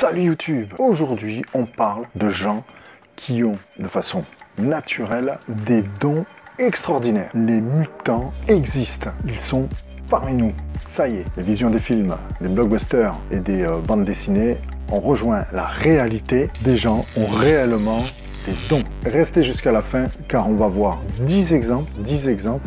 Salut YouTube! Aujourd'hui, on parle de gens qui ont, de façon naturelle, des dons extraordinaires. Les mutants existent. Ils sont parmi nous. Ça y est, les visions des films, des blockbusters et des bandes dessinées ont rejoint la réalité. Des gens ont réellement des dons. Restez jusqu'à la fin car on va voir 10 exemples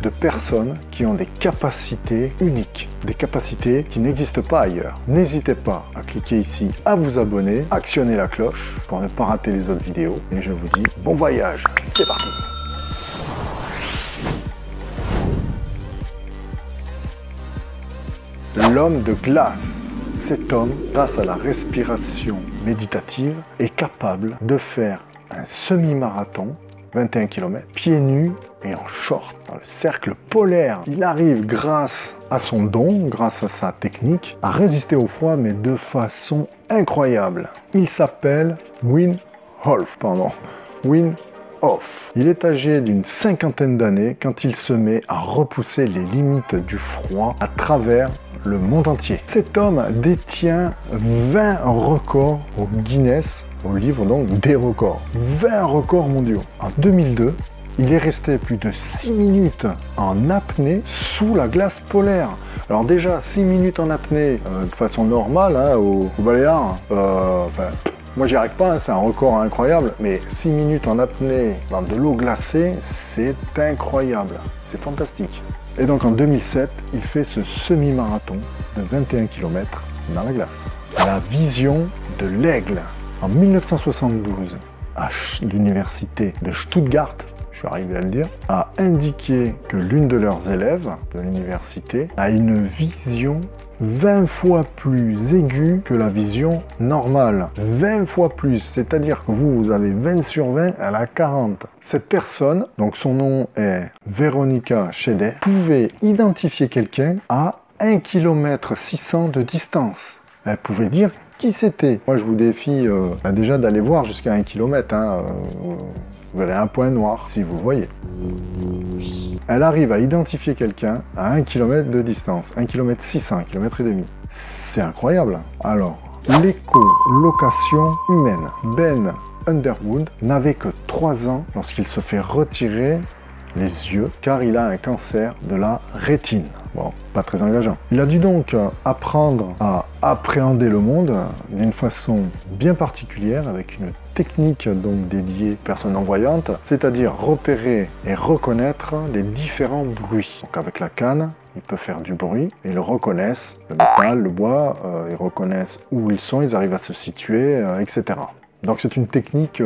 de personnes qui ont des capacités uniques, des capacités qui n'existent pas ailleurs. N'hésitez pas à cliquer ici, à vous abonner, à actionner la cloche pour ne pas rater les autres vidéos. Et je vous dis bon voyage, c'est parti! L'homme de glace. Cet homme, grâce à la respiration méditative, est capable de faire un semi-marathon, 21 km, pieds nus et en short, dans le cercle polaire. Il arrive, grâce à son don, grâce à sa technique, à résister au froid, mais de façon incroyable. Il s'appelle Wim Hof. Il est âgé d'une cinquantaine d'années quand il se met à repousser les limites du froid à travers le monde entier. Cet homme détient 20 records au Guinness, au livre donc des records. 20 records mondiaux. En 2002, il est resté plus de 6 minutes en apnée sous la glace polaire. Alors déjà, 6 minutes en apnée de façon normale, hein, au Baléares, moi j'y arrive pas, hein, c'est un record incroyable, mais 6 minutes en apnée dans de l'eau glacée, c'est incroyable, c'est fantastique. Et donc en 2007, il fait ce semi-marathon de 21 km dans la glace. La vision de l'aigle. En 1972, à l'université de Stuttgart, je suis arrivé à le dire, a indiqué que l'une de leurs élèves de l'université a une vision 20 fois plus aiguë que la vision normale. 20 fois plus, c'est-à-dire que vous avez 20 sur 20, elle a 40. Cette personne, donc son nom est Veronica Scheder, pouvait identifier quelqu'un à 1 km 600 de distance. Elle pouvait dire qui c'était. Moi, je vous défie déjà d'aller voir jusqu'à 1 km. Vous verrez un point noir si vous voyez. Elle arrive à identifier quelqu'un à 1 km de distance, 1 km 600, 1 km et demi. C'est incroyable. Alors, l'écholocation humaine. Ben Underwood n'avait que 3 ans lorsqu'il se fait retirer les yeux car il a un cancer de la rétine. Bon, pas très engageant. Il a dû donc apprendre à appréhender le monde d'une façon bien particulière avec une technique donc dédiée aux personnes non-voyantes, c'est-à-dire repérer et reconnaître les différents bruits. Donc avec la canne, il peut faire du bruit, et ils reconnaissent le métal, le bois, ils reconnaissent où ils sont, ils arrivent à se situer, etc. Donc c'est une technique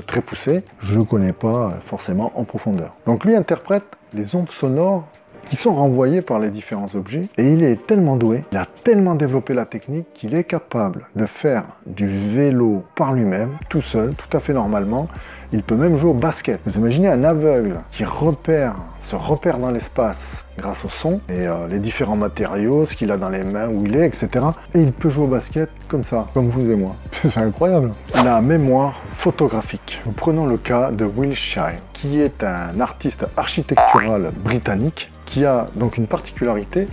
très poussée, je ne connais pas forcément en profondeur. Donc lui interprète les ondes sonores qui sont renvoyées par les différents objets, et il est tellement doué, il a tellement développé la technique qu'il est capable de faire du vélo par lui-même, tout seul, tout à fait normalement. Il peut même jouer au basket. Vous imaginez un aveugle qui se repère dans l'espace grâce au son et les différents matériaux, ce qu'il a dans les mains, où il est, etc. Et il peut jouer au basket comme ça, comme vous et moi. C'est incroyable. La mémoire photographique. Nous prenons le cas de Will Child, qui est un artiste architectural britannique qui a donc une particularité.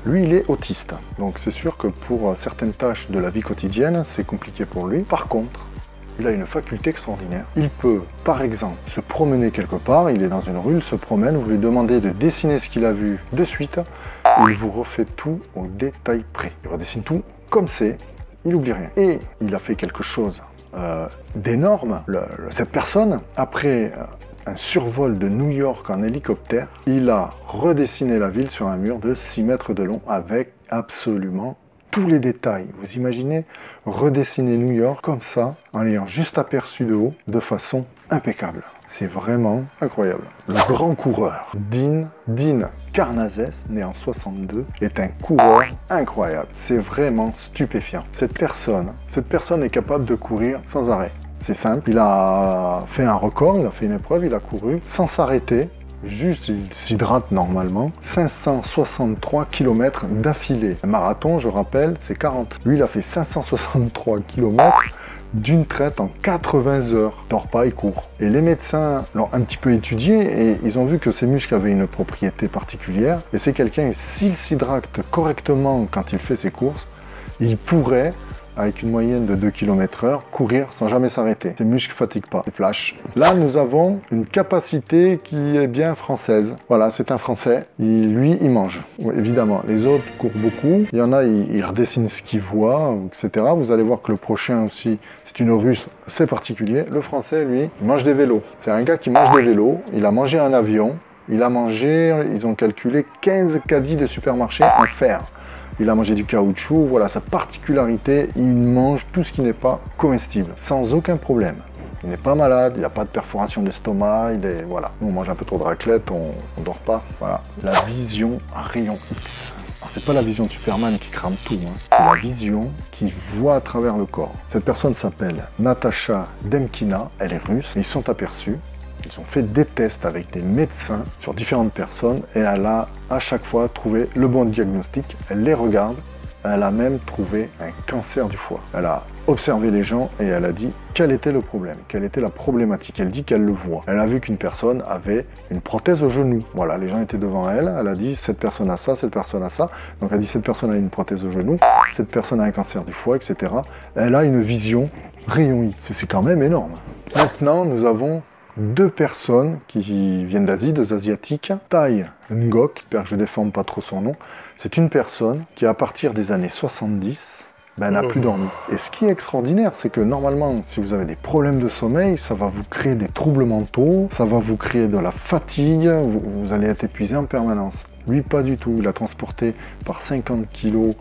Lui, il est autiste. Donc c'est sûr que pour certaines tâches de la vie quotidienne, c'est compliqué pour lui. Par contre, il a une faculté extraordinaire. Il peut, par exemple, se promener quelque part, il est dans une rue, il se promène, vous lui demandez de dessiner ce qu'il a vu de suite, il vous refait tout au détail près. Il redessine tout comme c'est, il n'oublie rien. Et il a fait quelque chose d'énorme. Cette personne, après un survol de New York en hélicoptère, il a redessiné la ville sur un mur de 6 mètres de long avec absolument tous les détails. Vous imaginez redessiner New York comme ça, en l'ayant juste aperçu de haut, de façon impeccable. C'est vraiment incroyable. Le grand coureur, Dean Karnazes, né en 62, est un coureur incroyable. C'est vraiment stupéfiant. Cette personne est capable de courir sans arrêt. C'est simple, il a fait un record, il a fait une épreuve, il a couru sans s'arrêter. Juste, il s'hydrate normalement. 563 km d'affilée. Un marathon, je rappelle, c'est 40. Lui, il a fait 563 km d'une traite en 80 heures. Il dort pas, il court. Et les médecins l'ont un petit peu étudié et ils ont vu que ses muscles avaient une propriété particulière. Et c'est quelqu'un, s'il s'hydrate correctement quand il fait ses courses, il pourrait avec une moyenne de 2 km/h, courir sans jamais s'arrêter. Ses muscles ne fatiguent pas, c'est flash. Là, nous avons une capacité qui est bien française. Voilà, c'est un Français. Lui, il mange. Oui, évidemment, les autres courent beaucoup. Il y en a, ils redessinent ce qu'ils voient, etc. Vous allez voir que le prochain aussi, c'est une Russe, c'est particulier. Le Français, lui, il mange des vélos. C'est un gars qui mange des vélos. Il a mangé un avion. Il a mangé, ils ont calculé 15 caddies de supermarché en fer. Il a mangé du caoutchouc, voilà sa particularité, il mange tout ce qui n'est pas comestible, sans aucun problème. Il n'est pas malade, il n'a pas de perforation d'estomac, voilà. Nous, on mange un peu trop de raclette, on dort pas, voilà. La vision à rayon X. C'est pas la vision de Superman qui crame tout, hein. C'est la vision qui voit à travers le corps. Cette personne s'appelle Natasha Demkina, elle est russe, ils sont aperçus. Ils ont fait des tests avec des médecins sur différentes personnes et elle a à chaque fois trouvé le bon diagnostic. Elle les regarde, elle a même trouvé un cancer du foie. Elle a observé les gens et elle a dit quel était le problème, quelle était la problématique. Elle dit qu'elle le voit. Elle a vu qu'une personne avait une prothèse au genou. Voilà, les gens étaient devant elle. Elle a dit cette personne a ça, cette personne a ça. Donc elle a dit cette personne a une prothèse au genou, cette personne a un cancer du foie, etc. Elle a une vision rayon X. C'est quand même énorme. Maintenant, nous avons 2 personnes qui viennent d'Asie, 2 Asiatiques. Tai Ngoc, j'espère que je ne déforme pas trop son nom. C'est une personne qui, à partir des années 70, n'a plus dormi. Et ce qui est extraordinaire, c'est que normalement, si vous avez des problèmes de sommeil, ça va vous créer des troubles mentaux, ça va vous créer de la fatigue, vous allez être épuisé en permanence. Lui, pas du tout. Il a transporté par 50 kilos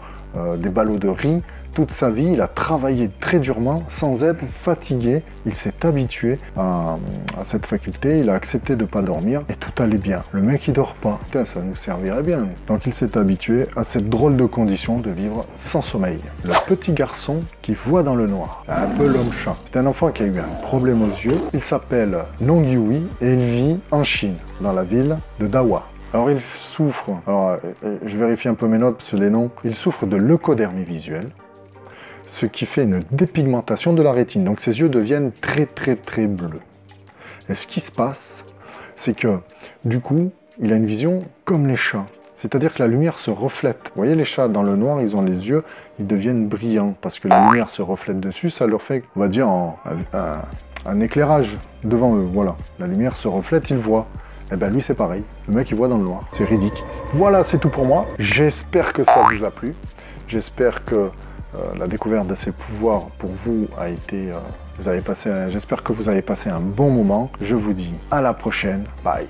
des ballots de riz. Toute sa vie, il a travaillé très durement sans être fatigué. Il s'est habitué à cette faculté, il a accepté de ne pas dormir et tout allait bien. Le mec, il dort pas. Putain, ça nous servirait bien. Donc il s'est habitué à cette drôle de condition de vivre sans sommeil. Le petit garçon qui voit dans le noir, un peu l'homme-chat. C'est un enfant qui a eu un problème aux yeux. Il s'appelle Nong Yui et il vit en Chine, dans la ville de Dawa. Alors il souffre, je vérifie un peu mes notes parce que les noms, il souffre de leucodermie visuelle, ce qui fait une dépigmentation de la rétine. Donc ses yeux deviennent très bleus. Et ce qui se passe, c'est que du coup, il a une vision comme les chats. C'est-à-dire que la lumière se reflète. Vous voyez les chats dans le noir, ils ont les yeux, ils deviennent brillants parce que la lumière se reflète dessus, ça leur fait, on va dire, un éclairage devant eux. Voilà, la lumière se reflète, ils voient. Et bien lui c'est pareil, le mec il voit dans le noir, c'est ridicule. Voilà, c'est tout pour moi, j'espère que ça vous a plu, j'espère que la découverte de ces pouvoirs pour vous a été, j'espère que vous avez passé un bon moment, je vous dis à la prochaine, bye.